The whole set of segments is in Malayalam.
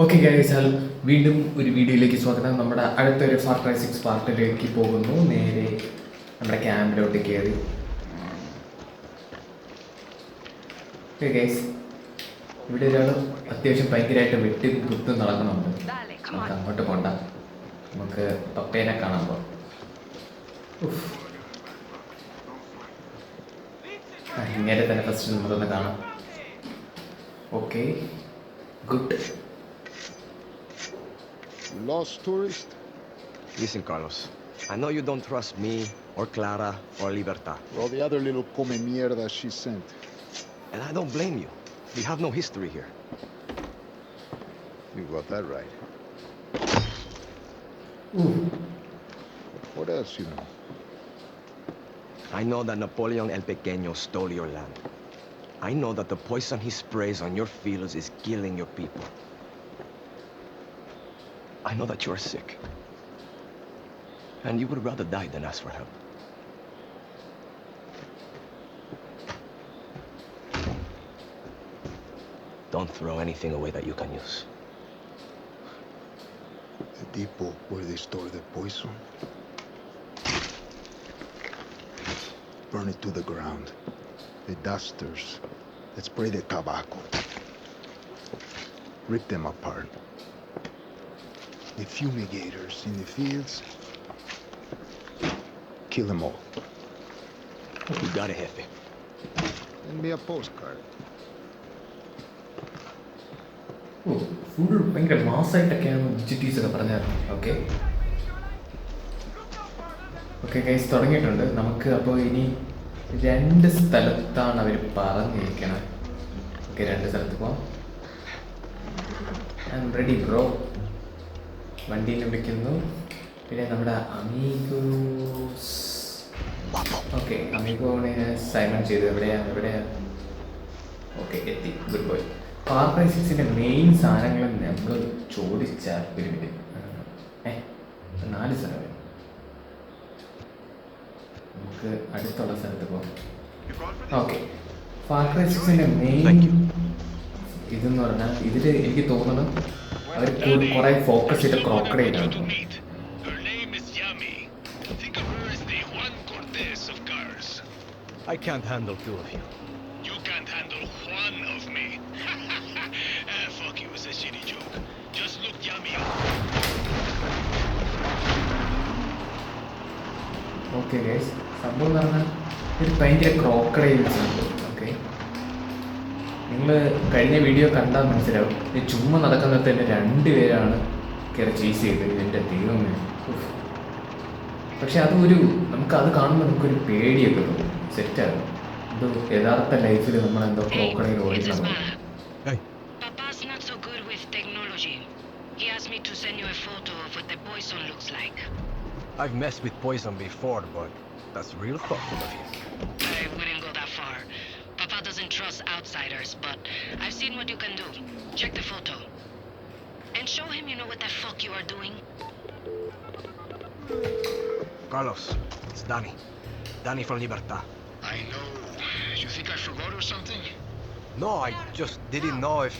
ഓക്കെ ഗൈസ്, വീണ്ടും ഒരു വീഡിയോയിലേക്ക് സ്വാഗതം. നമ്മുടെ അടുത്തൊരു ഫാർ ക്രൈ 6 പാർട്ടിലേക്ക് പോകുന്നു. നേരെ നമ്മുടെ ക്യാമ്പിലോട്ട് കയറി. ഓക്കെ ഗൈസ്, ഇവിടെ ഒരാൾ അത്യാവശ്യം ഭയങ്കരമായിട്ട് വെട്ടി കുത്തും നടക്കുന്നുണ്ട്. നമുക്ക് അങ്ങോട്ട് പോണ്ട, നമുക്ക് പപ്പേനെ കാണാൻ പോകാം. ഇങ്ങനെ തന്നെ ഫസ്റ്റ് നമുക്കൊന്ന് കാണാം. Okay, good. Lost tourist? Listen, Carlos. I know you don't trust me, or Clara, or Libertad. Or the other little come mierda she sent. And I don't blame you. We have no history here. You got that right. Ooh. What else you know? I know that Napoleon El Pequeño stole your land. I know that the poison he sprays on your fields is killing your people. I know that you are sick. And you would rather die than ask for help. Don't throw anything away that you can use. The depot where they store the poison. Burn it to the ground. The dusters that spray the tobacco. Rip them apart. The fumigators in the fields. Kill them all. You got it, Jefe. Send me a postcard. Full ഭയങ്കര മാസമായിട്ടൊക്കെയാണ് ജിറ്റീസൊക്കെ പറഞ്ഞായിരുന്നു. ഓക്കെ ഓക്കെ ഗൈസ്, തുടങ്ങിയിട്ടുണ്ട്. നമുക്ക് അപ്പോൾ ഇനി 2 സ്ഥലത്താണ് അവർ പറഞ്ഞിരിക്കണം. ഓക്കെ, 2 സ്ഥലത്ത് പോവാം. I am ready bro. വണ്ടിയിൽ വിളിക്കുന്നു. പിന്നെ നമ്മുടെ അമീഗോസ്. ഓക്കെ, അമീഗോനെ സൈമൺ ചെയ്തു. എവിടെയാണ്? ഓക്കെ, എത്തി. Good boy. ഫാർ ക്രൈ 6ന്റെ മെയിൻ സാധനങ്ങൾ നമ്മൾ ചോദിച്ചാൽ ഒരു മിനിറ്റ് 4 സ്ഥലം. നമുക്ക് അടുത്തുള്ള സ്ഥലത്ത് പോകാം. ഓക്കെ, ഫാർ ക്രൈ 6ന്റെ മെയിൻ ഇതെന്ന് പറഞ്ഞാൽ ഇതിൽ എനിക്ക് തോന്നുന്നു അവർ കുറെ ഫോക്കസ് ചെയ്ത ക്രോക്കഡൈലാണ്. I can't handle 2 of you. You can't handle 1 of me. Fuck you, it's a shitty joke. Just look yummy up. Okay guys, സംഭവം എന്ന് പറഞ്ഞാൽ ഒരു ഭയങ്കര ക്രോക്കഡൈൽസ് ഉണ്ട്. ഓക്കെ, നിങ്ങൾ കഴിഞ്ഞ വീഡിയോ കണ്ടാൽ മനസ്സിലാവും. ഇത് ചുമ്മാ നടക്കുന്നത് തന്നെ 2 പേരാണ് കയറി ചേസ് ചെയ്തത്. ഇതിൻ്റെ ദൈവമേ. പക്ഷെ നമുക്കത് കാണുമ്പോൾ നമുക്കൊരു പേടിയൊക്കെ തോന്നും. സെറ്റാകും. ഇത് യഥാർത്ഥ ലൈഫിൽ നമ്മളെന്തോ ക്രോക്കഡൈൽ ഓടിക്കണം. Hey. Papa's not so good with technology. He asked me to send you a photo of what the poison looks like. I've messed with poison before, but that's real thoughtful of you. I wouldn't go that far. Papa doesn't trust outsiders, but I've seen what you can do. Check the photo. And show him you know what the fuck you are doing. Carlos, it's Danny. Danny from Libertad. I know. You think I forgot or something? No, I just didn't know if...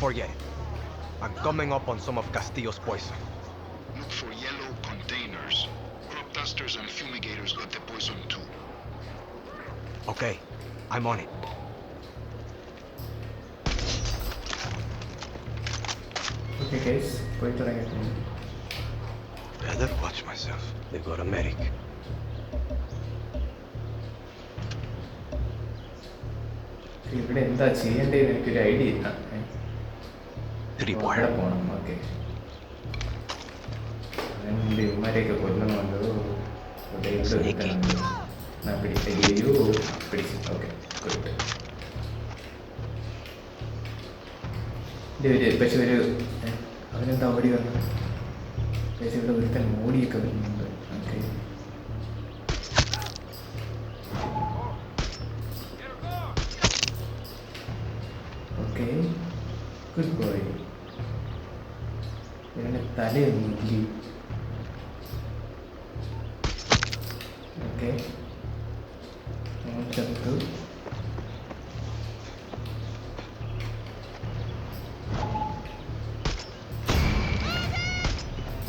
Forget it. I'm coming up on some of Castillo's poison. Look for yellow containers. Crop dusters and fumigators got the poison too. Okay, I'm on it. Okay guys, പോയി തുടങ്ങിയിട്ടുണ്ട്. Better watch myself. They've got a medic. ഇവിടെ എന്താ ചെയ്യേണ്ടതെന്ന് എനിക്കൊരു ഐഡിയ ഇല്ല. അവിടെ Tripwire. പോകണം. ഓക്കെ, ഇവന്മാരെയൊക്കെ കൊല്ലണമല്ലോ. പിടിച്ചു. Okay, good. പക്ഷെ അവനെന്താ ഓടി വന്നു? പക്ഷെ ഇവിടെ ഒരുത്തൻ ഓടിയൊക്കെ വരുന്നുണ്ട്. Okay, okay, good boy. ഇവൻ്റെ തലയൊന്നില്ല. ഓക്കെ, ചത്തു.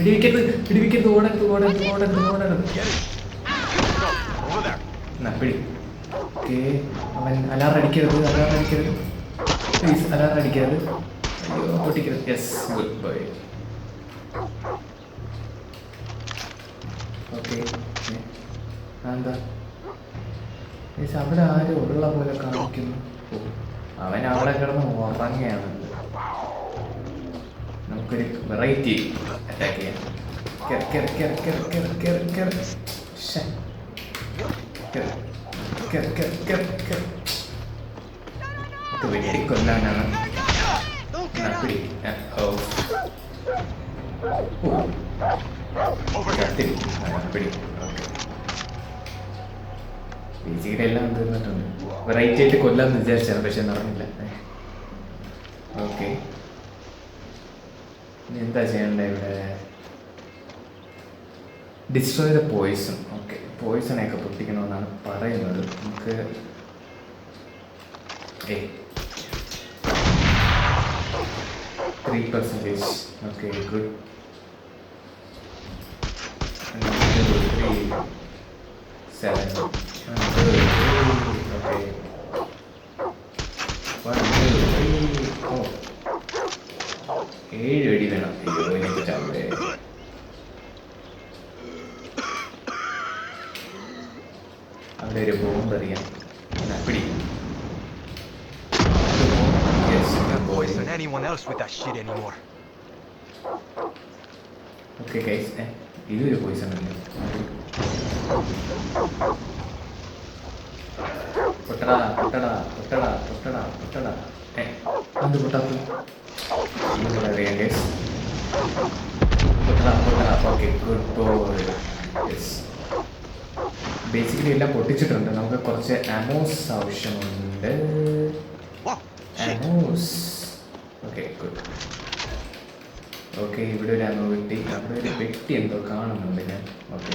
പിടിവിക്കരുത് ഓടരുത്. Over there. എന്നാ പിടി. ഓക്കെ, അവൻ അലാറം അടിക്കരുത്. പ്ലീസ് അലാറം അടിക്കരുത്. അയ്യോ പൊട്ടിക്കരുത്. Yes, good boy. ഓക്കെ, എന്താ അവിടെ ആരും ഉള്ള പോലെ കാണിക്കുന്നു. അവൻ അവിടെ കിടന്ന് ഉറങ്ങുകയാണ്. നമുക്കൊരു വെറൈറ്റി അറ്റാക്ക് ചെയ്യാം. വെട്ടിക്കൊല്ലാനാണ്. ബേസിക്കലി എല്ലാം തീർന്നിട്ടുണ്ട്. വെറൈറ്റി ആയിട്ട് കൊല്ലാന്ന് വിചാരിച്ചാണ്, പക്ഷെ നടന്നില്ല. ഓക്കെ, ഇനി എന്താ ചെയ്യണ്ടേ ഇവിടെ? Destroy the poison. ഓക്കെ, പോയിസണൊക്കെ പൊട്ടിക്കണമെന്നാണ് പറയുന്നത്. നമുക്ക് 3%. Okay, good. 3, 7. ഓക്കെ, 1, 2, 3. ഓ, 7 വെടി വേണം. അയ്യോ, എനിക്ക് ചാവേ. അവിടെ ഒരു ബോംബ് എറിയാം. പിടി. Can't poison anyone else with that shit anymore. Okay guys, ഇതൊരു പോയിസൺ അല്ലേ? പൊട്ടടാ. എന്ത് പൊട്ടാത്ത അറിയാം ഗൈസ്. പൊട്ടടാ. Okay, good boy. Yes, basically എല്ലാം പൊട്ടിച്ചിട്ടുണ്ട്. നമുക്ക് കുറച്ച് അമോസ് ആവശ്യമുണ്ട്. അമോസ്. Okay, good. ഓക്കെ, ഇവിടെ ഒരു അമോ കിട്ടി. അവിടെ ഒരു പെട്ടി എന്തോ കാണുന്നുണ്ട് ഞാൻ. ഓക്കെ,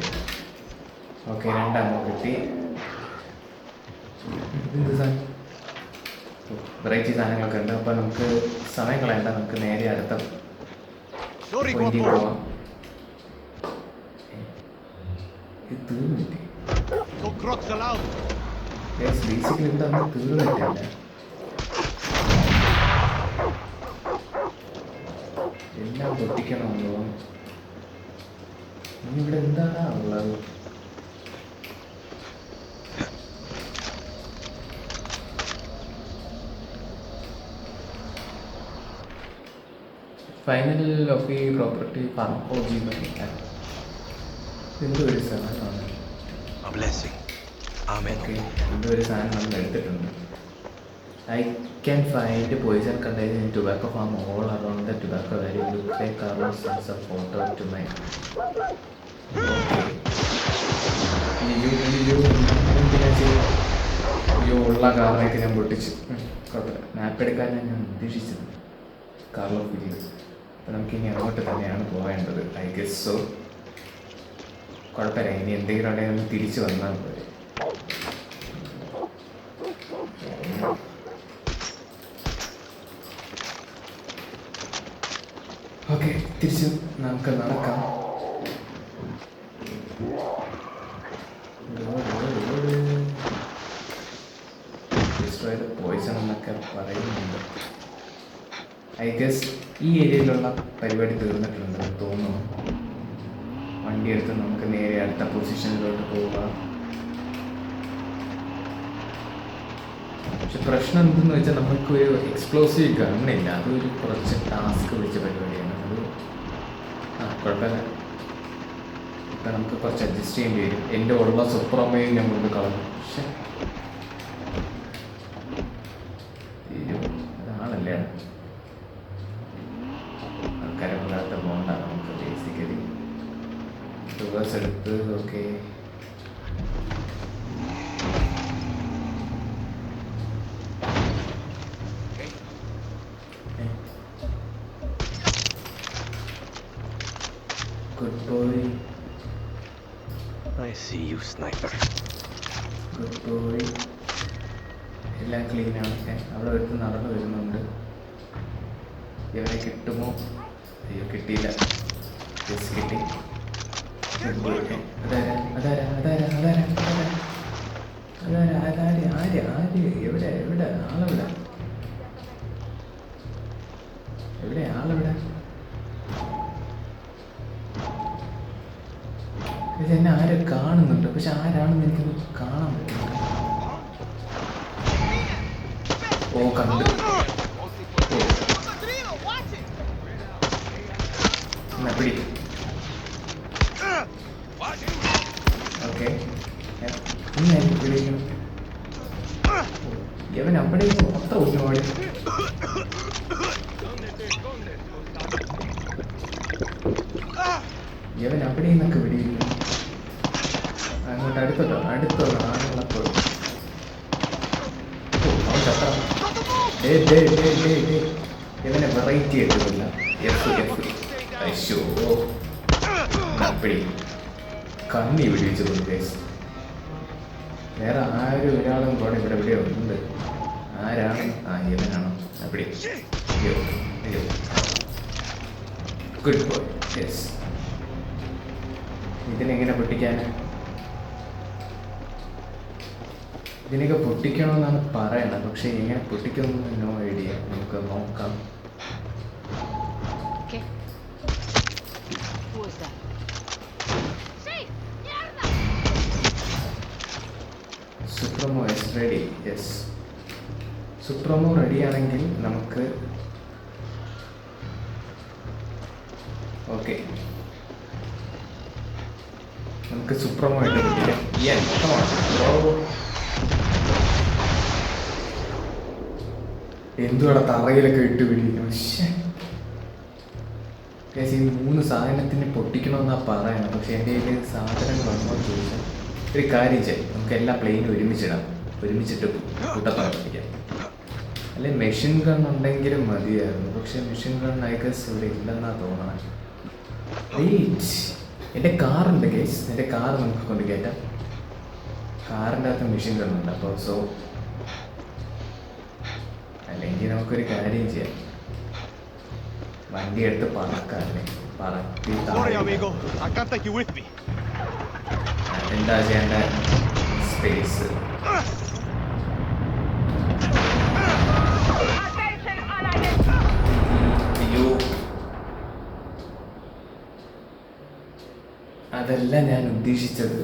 2 അമോ കിട്ടി. എന്ത് സാധനം? വെറൈറ്റി സാധനങ്ങളൊക്കെ ഉണ്ട്. അപ്പോൾ നമുക്ക് സമയം കളയണ്ട, നമുക്ക് നേരെ അടുത്ത പോയിന്റിൽ പോവാം. ഇത് തീർന്നില്ലേ? ബേസിക്കലി എന്താ തീർന്നിട്ടില്ല. എല്ലാം പൊട്ടിക്കണമല്ലോ. ഇനി ഇവിടെ എന്താണ് ഉള്ളത്? ഫൈനൽ ഓഫ് ഈ പ്രോപ്പർട്ടി ഫാർമക്കോളജി എന്തോ ഒരു സാധനമാണ്. A blessing. Amen. ഓക്കെ, എന്തോ ഒരു സാധനം നമ്മൾ എടുത്തിട്ടുണ്ട്. I can find poison contained in tobacco farm all around the tobacco valley. Look like Carlos sends a photo to my. അയ്യോ, ഉള്ള കാറിനൊക്കെ ഞാൻ പൊട്ടിച്ചു. കുഴപ്പമില്ല, മാപ്പ് എടുക്കാനാണ് ഞാൻ ഉദ്ദേശിച്ചത്. Carlo Philip. അപ്പം നമുക്കിനി അങ്ങോട്ട് തന്നെയാണ് പോകേണ്ടത്. I guess so. കുഴപ്പമില്ല, ഇനി എന്തെങ്കിലും ഉണ്ടെങ്കിൽ നമുക്ക് തിരിച്ചു വന്നാൽ മതി. ഓക്കെ, തിരിച്ചു നമുക്ക് നടക്കാം. പോയിസൺ എന്നൊക്കെ പറയുന്നുണ്ട്. ഐ ഗസ് ഈ ഏരിയയിലുള്ള പരിപാടി തീർന്നിട്ടുണ്ടെന്ന് തോന്നുന്നു. വണ്ടി എടുത്ത് നമുക്ക് നേരെ അടുത്ത പൊസിഷനിലോട്ട് പോവുക. പക്ഷെ പ്രശ്നം എന്തെന്ന് വെച്ചാൽ നമുക്ക് ഒരു എക്സ്പ്ലോസീവ് ഗണ്ണില്ല. അതൊരു കുറച്ച് ടാസ്ക് പിടിച്ച പരിപാടിയാണ്. അത് കുഴപ്പമില്ല. ഇപ്പം നമുക്ക് കുറച്ച് അഡ്ജസ്റ്റ് ചെയ്യേണ്ടി വരും. എൻ്റെ ഉള്ള സുപ്രമേയും ഞാൻ കൊണ്ട് കളഞ്ഞു. പക്ഷെ അതാണല്ലേ ആൾക്കാരല്ലാത്ത ബോണ്ടാണ് നമുക്ക് ബേസിക്കലി. റിവേഴ്സ് എടുത്ത് okay. Good boy. I see you, sniper. Good boy. എല്ലാം ക്ലീനാണ്. അവിടെ എടുത്ത് നടന്നു വരുന്നുണ്ട്. ഇവനെ കിട്ടുമോ? അയ്യോ, കിട്ടിയില്ല. യെസ് കിട്ടി. അതാരാ അതാരാ അതാരാ അതാരാ അതാരാ അതാരാ ആര് ആര് എവിടെ എവിടെ ആളെവിടെ എവിടെ ആളെവിടെ? ഇത് എന്നെ ആര് കാണുന്നുണ്ട്, പക്ഷെ ആരാണെന്ന് എനിക്കൊന്ന് കാണാൻ പറ്റുന്നില്ല. ഓ കണ്ടു. എന്നാ പിടി. ഓക്കെ വിളിക്കണം. ഇവൻ അവിടെ മൊത്തം ഒരുപാട് ഇവൻ അവിടെ നിന്നൊക്കെ വെടിയില്ല. അങ്ങോട്ട് അടുത്തോട്ടോ ആണുങ്ങളെത്തോടും. ഇവനെ വെറൈറ്റി ആയിട്ടില്ല. അയ്യോ അപ്പടി കണ്ണി വെടിവെച്ചു കേസ്. വേറെ ആരും ഒരാളും കൂടെ ഇവിടെ എവിടെയോ ഉണ്ട്. ആരാണ്? ഇവനാണോ? അപ്പടി അയ്യോ അയ്യോ ഗുഡ് ബോയ്. യെസ്. ഇതിനെങ്ങനെ പൊട്ടിക്കാൻ? ഇതിനൊക്കെ പൊട്ടിക്കണമെന്നാണ് പറയണത്, പക്ഷെ എങ്ങനെ പൊട്ടിക്കണമെന്ന് നോ ഐഡിയ. നമുക്ക് നോക്കാം. Supremo is ready. Yes, supremo റെഡിയാണെങ്കിൽ നമുക്ക് ഓക്കെ നമുക്ക് സുപ്രമോ ആയിട്ട് പൊട്ടിക്കാം. എന്തുവാടെ തറയിലൊക്കെ ഇട്ട് പിടിക്കണം. ഈ 3 സാധനത്തിന് പൊട്ടിക്കണമെന്നാ പറയണം, പക്ഷെ എൻ്റെ കയ്യിൽ സാധനങ്ങൾ വന്നോ ചോദിച്ചാൽ ഒരു കാര്യം ചെയ്യും. നമുക്ക് എല്ലാ പ്ലെയിനും ഒരുമിച്ചിട്ട് കൂട്ടത്തോടെ പൊട്ടിക്കാം. അല്ലെ മെഷീൻ ഗൺ ഉണ്ടെങ്കിലും മതിയായിരുന്നു, പക്ഷെ മെഷീൻ ഗൺ ഐ ഗസ് ഇവിടെ ഇല്ലെന്നാ തോന്നണം. എൻ്റെ കാറുണ്ട് ഗൈസ്, എൻ്റെ കാർ നമുക്ക് കൊണ്ട് കയറ്റാം. കാറിൻ്റെ അകത്ത് മെഷീൻ ഗണ്ണുണ്ട്. അപ്പോൾ സോ അല്ലെങ്കിൽ നമുക്കൊരു കാര്യം ചെയ്യാം, വണ്ടി എടുത്ത് പറക്കാല്ലേ. എന്താ ചെയ്യേണ്ട? സ്പേസ് അയ്യോ അതല്ല ഞാൻ ഉദ്ദേശിച്ചത്.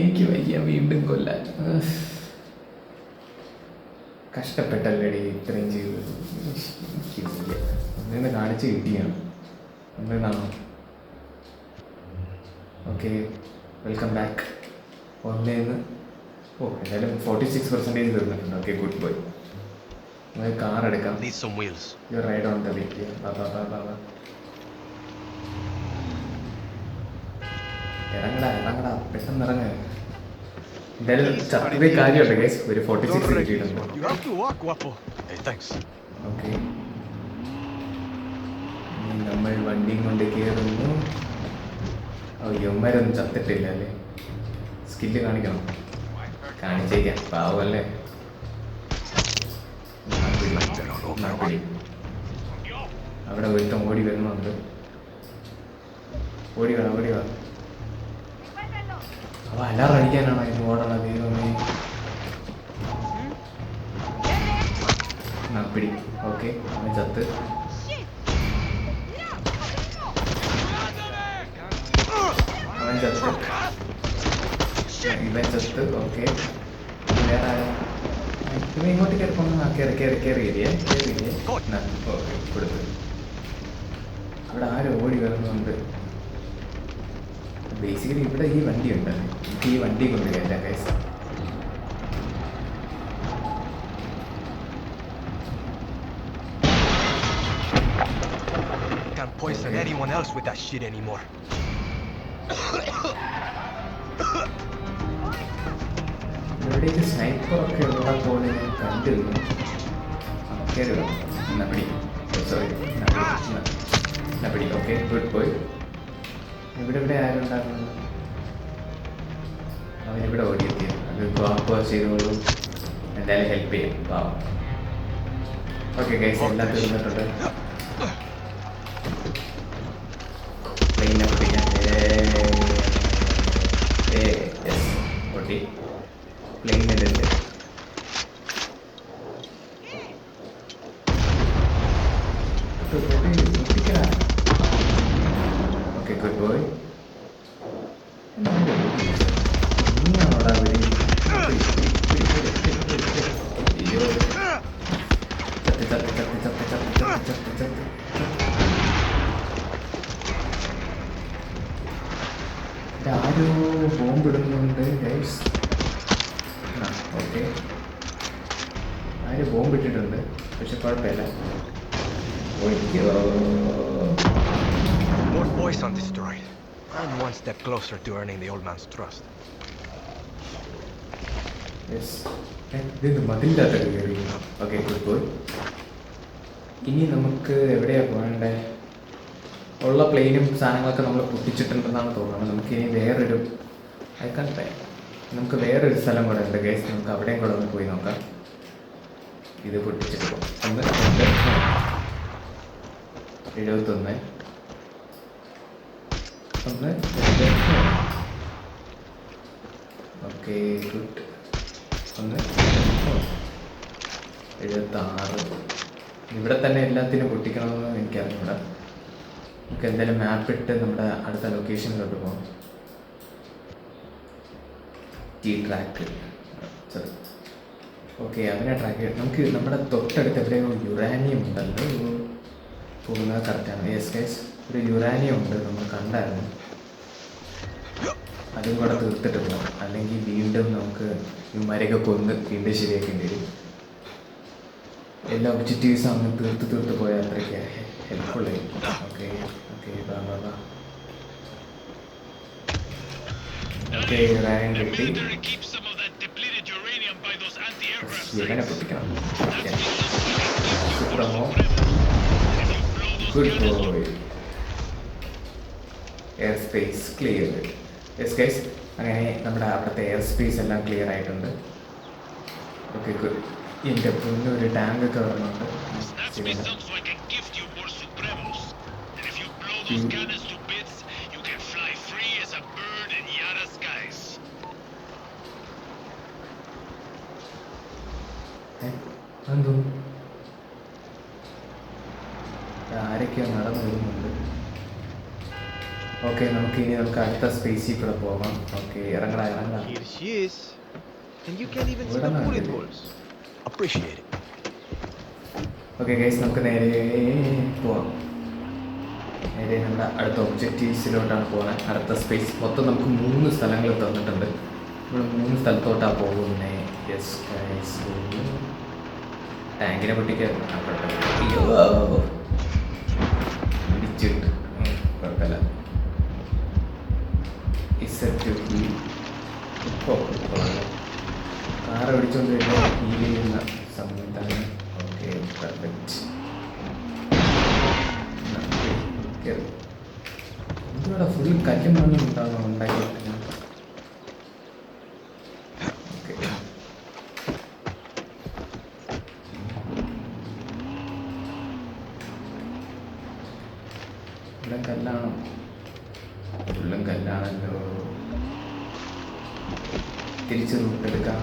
എനിക്ക് വയ്യ വീണ്ടും കൊല്ലാൻ. കഷ്ടപ്പെട്ടല്ലേടി ഇത്രയും ചെയ്തത്. ഒന്നിന്ന് കാണിച്ച് കിട്ടിയാണ്. ഒന്നാണോ? Okay welcome back. ഒന്നേന്ന് എന്തായാലും 46% തീർന്നിട്ടുണ്ട്. Okay good boy. നമുക്ക് കാർ എടുക്കാം. Ride on the way. ഇറങ്ങടാ പെട്ടെന്ന് ഇറങ്ങ. എന്തായാലും ചത്തിയ കാര്യമുണ്ട് ഗൈസ്. ഒരു 46 കിട്ടിയിട്ടുണ്ട്. ഓക്കെ നമ്മൾ വണ്ടിയും കൊണ്ട് കയറുന്നു. യമ്മരൊന്നും ചത്തിട്ടില്ല അല്ലേ? സ്കില്ല് കാണിക്കണം. കാണിച്ചേക്കാം, പാവല്ലേ. അവിടെ ഒരുത്തം ഓടി വരുന്നുണ്ട്. ഓടി വാ. അവ അലാറം അടിക്കാനാണോ ഇത് ഓടണത്? ദൈവമേ. പിടി. ഓക്കെ അവൻ ചത്ത്. ഇവൻ ചത്ത്. ഓക്കെ വേറെ ആരോ ഇവ ഇങ്ങോട്ട് കയറിപ്പോന്ന കയറിയില്ലേ? ഓക്കെ കൊടുത്തു. ഇവിടെ ആരോ ഓടി വരുന്നുണ്ട്. ബേസിക്കലി ഇവിടെ ഈ വണ്ടി ഉണ്ട്. എനിക്ക് ഈ വണ്ടി കൊണ്ട് കയറ്റാം guys. Can't poison anyone else with that shit anymore. ഇവിടെ സ്നൈപ്പറൊക്കെ ഉള്ള പോലെ ഞാൻ കണ്ടിരുന്നു. കയറുക. എന്നാ പിടി. സോറി എന്നാ പിടി. Okay good boy. ഇവിടെ ആരുണ്ടായിരുന്നു? അവനിവിടെ ഓടിയെത്തി. അത് കോപ്പ് ചെയ്തോളൂ. എന്തായാലും ഹെൽപ്പ് ചെയ്യാം. പാവം. ഓക്കെ ഗൈസ് എല്ലാം തീർന്നിട്ടുണ്ട്. ഓക്കെ പ്ലെയിനിലുണ്ട്. Okay good boy. ഇങ്ങനെയാണോടാ വിളി? അയ്യോ ചത്ത് ചത്ത് ചത്ത് ചത്ത് ചത്ത് ചത്ത് ചത്ത് ചത്ത്. ആരോ ബോംബിടുന്നുണ്ട് ഗൈസ്. ആ ഓക്കെ ആര് ബോംബിട്ടിട്ടുണ്ട്, പക്ഷെ കുഴപ്പമില്ല. More poison destroyed. I'm one step closer to earning the old man's trust. Yes ഇത് മതിലിൻ്റെ അകത്തൊക്കെ കയറി. Okay good boy. ഇനി നമുക്ക് എവിടെയാണ് പോകേണ്ടത്? ഉള്ള പ്ലെയിനും സാധനങ്ങളൊക്കെ നമ്മൾ പൊട്ടിച്ചിട്ടുണ്ടെന്നാണ് തോന്നുന്നത്. നമുക്കിനി വേറൊരു നമുക്ക് വേറൊരു സ്ഥലം കൂടെ ഉണ്ട് ഗൈസ്. നമുക്ക് അവിടെയും കൂടെ ഒന്ന് പോയി നോക്കാം. ഇത് പൊട്ടിച്ചിട്ട് പോകാം. 1 2 71 1 2 ഓക്കെ ഗുഡ്. 1 76. ഇവിടെ തന്നെ എല്ലാത്തിനും പൊട്ടിക്കണമെന്ന് എനിക്കറിഞ്ഞൂടാ. നമുക്ക് എന്തായാലും മാപ്പ് ഇട്ട് നമ്മുടെ അടുത്ത ലൊക്കേഷനിലോട്ട് പോകാം. ട്രാക്ക് ഓക്കെ അതിനെ ട്രാക്ക് ചെയ്യാം. നമുക്ക് നമ്മുടെ തൊട്ടടുത്ത് എവിടെയോ യുറാനിയം ഉണ്ടല്ലോ. പോകുന്നത് കറക്റ്റാണ്. യെസ് ഗൈസ് ഒരു യുറാനിയം ഉണ്ട്, നമ്മൾ കണ്ടായിരുന്നു. അതും കൂടെ തീർത്തിട്ട് പോകാം, അല്ലെങ്കിൽ വീണ്ടും നമുക്ക് ഇവന്മാരെയൊക്കെ കൊന്ന് വീണ്ടും ശരിയാക്കേണ്ടി വരും. എല്ലാ ഒബ്ജക്റ്റീവ്സും അങ്ങ് തീർത്ത് പോയാൽ അത്രയ്ക്ക് ഹെൽപ്ഫുള്ളായിരിക്കും. ഓക്കെ ഓക്കെ ബാ ഓക്കെ യുറാനിയം The കിട്ടി. military keeps some of that depleted uranium by those anti-aircraft ഇവനെ sites. പൊട്ടിക്കണം. That's because സുപ്രമോ if you blow those good cannons to boy. Air space clear. Yes guys അങ്ങനെ നമ്മുടെ അവിടുത്തെ എയർ സ്പേസ് എല്ലാം ക്ലിയർ ആയിട്ടുണ്ട്. Okay good. എൻ്റെ പൊന്ന് ഒരു ടാങ്ക് ഒക്കെ വരുന്നുണ്ട്. snatch me some so I can gift you more Supremos. And if you blow those cannons to bits, you can fly free as a bird in Yara skies. എന്തോ ആരൊക്കെയോ നടന്നു വരുന്നുണ്ട്. ഓക്കെ നമുക്ക് അടുത്ത സ്പേസിൽ കൂടെ പോകാം. ഓക്കെ ഇറങ്ങടാ. Here she is. And you can't even see Where the am I? bullet holes. Appreciate it. Okay guys നമുക്ക് നേരെ പോവാം. നേരെ നമ്മുടെ അടുത്ത ഒബ്ജക്റ്റീവ്സിലോട്ടാണ് പോകുന്നത്. അടുത്ത സ്പേസ് മൊത്തം നമുക്ക് 3 സ്ഥലങ്ങൾ തന്നിട്ടുണ്ട്. നമ്മൾ 3 സ്ഥലത്തോട്ടാണ് പോകുന്നത്. യെസ് ഗൈസ് ടാങ്കിനെ പൊട്ടിക്കായിരുന്നു. അയ്യോ ഇടിച്ചിട്ട് കുഴപ്പമില്ല. ഇപ്പോൾ കാറ് ഓടിച്ചുകൊണ്ട് വരുമ്പോൾ ഫീൽ ചെയ്യുന്ന സമയത്താണ്. Okay perfect. എന്തുകൂടെ ഫുൾ കല്ലും മണ്ണും ഉണ്ടാകും ഉണ്ടാക്കിയിട്ട്. ഓക്കെ ഇവിടെ കല്ലാണോ? ഫുള്ളും കല്ലാണല്ലോ. തിരിച്ച് റൂട്ടെടുക്കാം.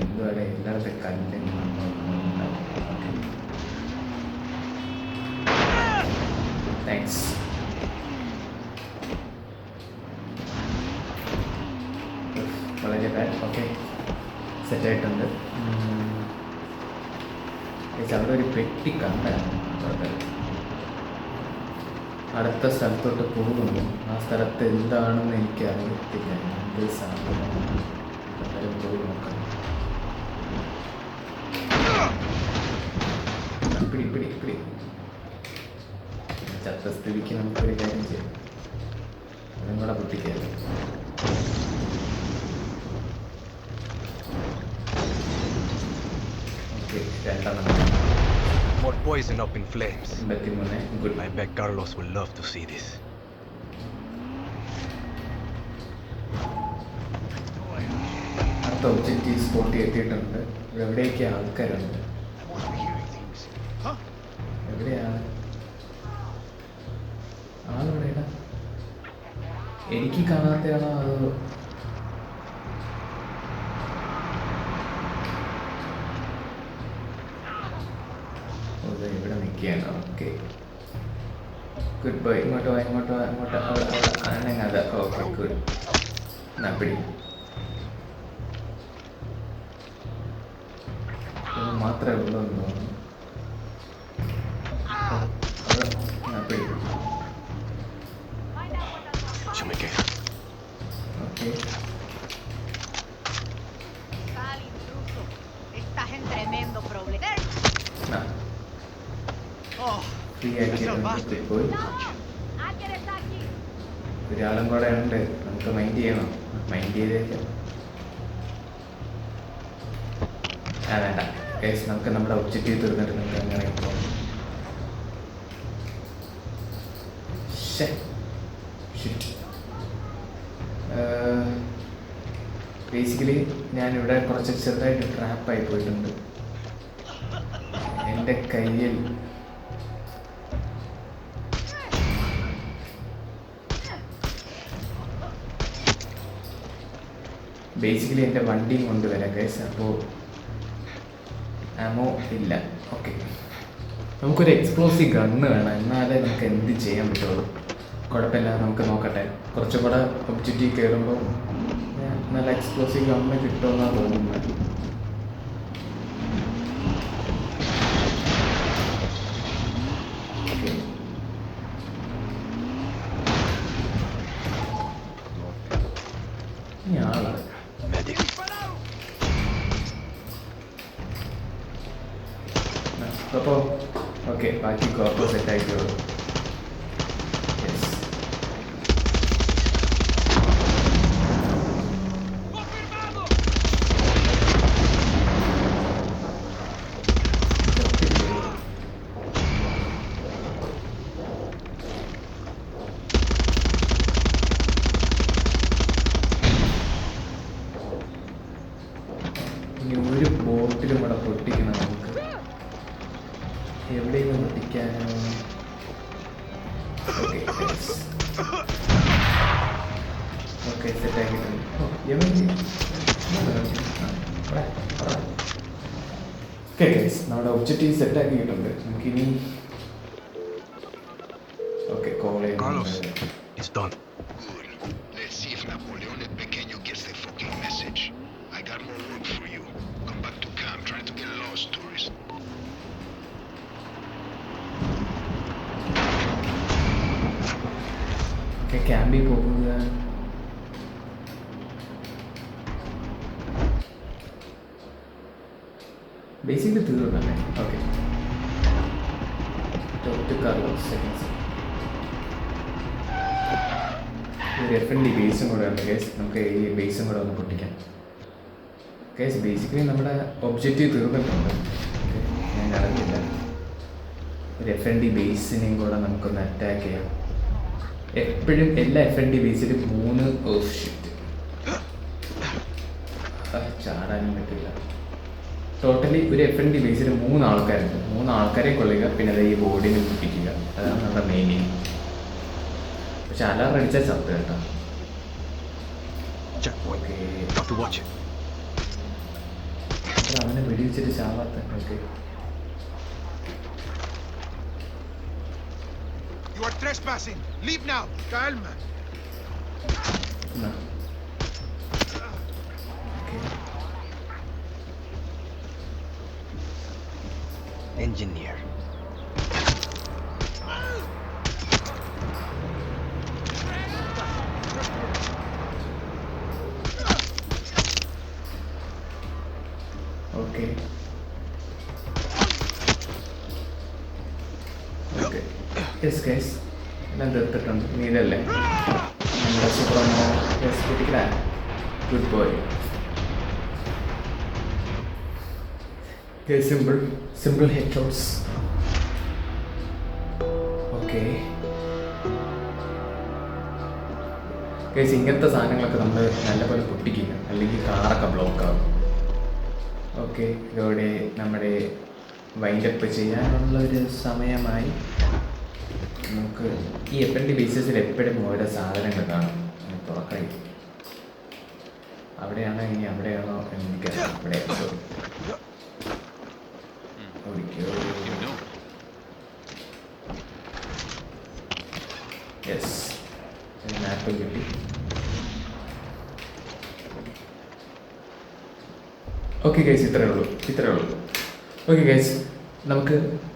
എന്തുവാടെ എല്ലായിടത്തും കല്ലും താങ്ക്സ്. വളരെ ബാഡ്. ഓക്കെ സെറ്റായിട്ടുണ്ട്. അവിടെ ഒരു പെട്ടി കണ്ടായിരുന്നു. അടുത്ത സ്ഥലത്തോട്ട് പോകുന്നു. ആ സ്ഥലത്ത് എന്താണെന്ന് എനിക്ക് അറിയത്തില്ല. എന്ത് സാധനം എന്തായാലും പോയി നോക്കാം. പിടി ചത്ത സ്ഥിതിക്ക് നമുക്കൊരു കാര്യം ചെയ്യാം. അതും കൂടെ പൊട്ടിക്കാം. Okay 2 More poison up in flames. 83. Good. I bet Carlos will love to see this. അടുത്ത ഒബ്ജക്റ്റീവ് സ്പോട്ട് എത്തിയിട്ടുണ്ട്. എവിടെയൊക്കെ ആൾക്കാരുണ്ട്? എവിടെയാണ് ആളെവിടെയാ? എനിക്ക് കാണാത്തയാണോ അതോ ഇവിടെ നിൽക്കുകയാണ്? Okay, good bye. ഇങ്ങോട്ട് വാ, ഇങ്ങോട്ട് വാ, ഇങ്ങോട്ട്. അവിടെ അനങ്ങാതെ. Okay, good. എന്നാ പിടി. ഇത് മാത്രമേ ഉള്ളൂ എന്ന് തോന്നുന്നു. എന്നാ പിടി. Okay, Sal, intruso. Estás en tremendo problema. Free ആക്കിയിട്ട് പോയി. Alguien está aquí. ഒരാളും കൂടെ ഉണ്ട്, നമുക്ക് മൈൻഡ് ചെയ്യണം. മൈൻഡ് ചെയ്തേക്കാം. വേണ്ട കേസ്, നമുക്ക് നമ്മുടെ ഒബ്ജക്റ്റീവ് തീർന്നിട്ട് നമുക്ക് അങ്ങനെ പോകാം. ബേസിക്കലി ഞാനിവിടെ കുറച്ച് ചെറുതായിട്ട് ട്രാപ്പായി പോയിട്ടുണ്ട്. എൻ്റെ കയ്യിൽ ബേസിക്കലി എൻ്റെ വണ്ടിയും കൊണ്ടുവരാം ഗൈസ്. അപ്പോൾ ആമോ ഇല്ല. ഓക്കെ, നമുക്കൊരു എക്സ്പ്ലോസീവ് ഗണ്ണ് വേണം, എന്നാലേ നമുക്ക് എന്ത് ചെയ്യാൻ പറ്റുള്ളൂ. കുഴപ്പമില്ല, നമുക്ക് നോക്കട്ടെ. കുറച്ചും കൂടെ ഒബ്ജക്റ്റീവ് കയറുമ്പോൾ നല്ല എക്സ്പ്ലോസീവ് ഗണ്ണ് കിട്ടുമെന്നാണ് തോന്നുന്നത്. ആളാണ് അപ്പോൾ ഓക്കെ, ബാക്കി കോർപ്പോ സെറ്റ് ആയിക്കോളൂ. ഇനി ഒരു ബോട്ടിലും കൂടെ പൊട്ടിക്കണം നമുക്ക്. എവിടെയെങ്കിലും പൊട്ടിക്കാനോ? ഓക്കെ ഓക്കെ, സെറ്റാക്കിയിട്ടുണ്ട്. ഓക്കെ ഗൈസ്, നമ്മുടെ ഒബ്ജക്റ്റീവ് സെറ്റാക്കിയിട്ടുണ്ട്. നമുക്കിനി ഓക്കെ കോൾ Carlos, ചെയ്യുന്നുണ്ട്. it's done. Good. Let's see if Napoleon el Pequeño gets the fucking message. I got more work for you. Come back to camp. Try to get lost, tourist. Okay, ക്യാമ്പിൽ പോകുക. ബേസിക്കലി തീർന്നല്ലേ? ഓക്കെ, ഒരു F&D ബേസും കൂടെ ഉണ്ട് കേസ്. നമുക്ക് ഈ ബേസും കൂടെ ഒന്ന് പൊട്ടിക്കാം കേസ്. ബേസിക്കലി നമ്മുടെ ഒബ്ജക്റ്റീവ് തീർന്നിട്ടുണ്ട്. ഞാൻ അറിഞ്ഞില്ല. ഒരു F&D ബേസിനെയും കൂടെ നമുക്കൊന്ന് അറ്റാക്ക് ചെയ്യാം. എപ്പോഴും എല്ലാ F&D ബേസിലും 3 ഷിഫ്റ്റ് ചാടാനും പറ്റില്ല. ടോട്ടലി ഒരു F&D ബേസിൽ 3 ആൾക്കാരുണ്ട്. 3 ആൾക്കാരെ കൊള്ളുക, പിന്നെ അത് ഈ ബോർഡിനെ പൊട്ടിക്കുക. അതാണ് നമ്മുടെ മെയിൻ എയിം. പക്ഷെ അലാറം അടിച്ചാൽ ചത്ത് കേട്ടോ. Checkpoint. Okay, Have to watch it. അവനെ വെടിവെച്ചിട്ട് ചാവാത്ത. Okay, You are trespassing. Leave now. Calma. എന്നാ Engineer. Okay okay yes guys, എല്ലാം തീർത്തിട്ടുണ്ട്. നീ ഇതല്ലേ നമ്മുടെ സൂപ്പർമോ? യെസ്, കുട്ടിക്കടാ. Good boy. Simple head shots. Okay guys, ഇങ്ങനത്തെ സാധനങ്ങളൊക്കെ നമ്മൾ നല്ലപോലെ പൊട്ടിക്കുക, അല്ലെങ്കിൽ കാറൊക്കെ ബ്ലോക്ക് ആകും. ഓക്കെ, ഇതോടെ നമ്മുടെ വൈൻഡപ്പ് ചെയ്യാനുള്ളൊരു സമയമായി. നമുക്ക് ഈ എപ്പൻ്റെ ബേസിസിൽ എപ്പോഴും ഓരോ സാധനങ്ങൾ കാണും. തുറക്കൈ അവിടെയാണോ ഇനി അവിടെയാണോ എനിക്കറിയാം. ഇവിടെ യെസ് മാപ്പ് കിട്ടി. ഓക്കെ ഗൈസ്, ഇത്രയേ ഉള്ളൂ. ഓക്കെ ഗൈസ്, നമുക്ക്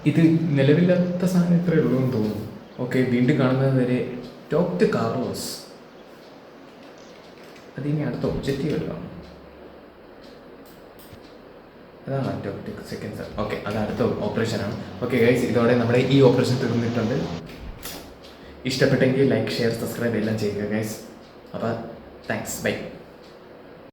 ഇത് നിലവില്ലാത്ത സാധനം ഇത്രയേ ഉള്ളൂ എന്ന് തോന്നുന്നു. ഓക്കെ, വീണ്ടും കാണുന്നത് വരെ ഡോക്ടർ കാർലോസ്. അതിനി അടുത്ത ഒബ്ജക്റ്റീവ് അല്ല, അതാണ് ഡോക്ടർ സെക്കൻഡ്. ഓക്കെ, അത് അടുത്ത ഓപ്പറേഷനാണ്. ഓക്കെ ഗൈസ്, ഇതോടെ നമ്മുടെ ഈ ഓപ്പറേഷൻ തീർന്നിട്ടുണ്ട്. ഇഷ്ടപ്പെട്ടെങ്കിൽ ലൈക്ക്, ഷെയർ, സബ്സ്ക്രൈബ് എല്ലാം ചെയ്യുക ഗൈസ്. അപ്പോൾ താങ്ക്സ്, ബൈ.